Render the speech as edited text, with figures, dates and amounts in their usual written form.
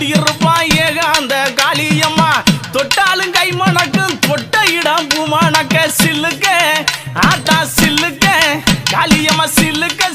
குடியிருப்பா ஏகாந்த காளியம்மா தொட்டாலும் கை மணக்கும் தொட்ட இடம் பூமணக்க சில்லுக்க ஆத்தா சில்லுக்க காளியம்மா சில்லுக்க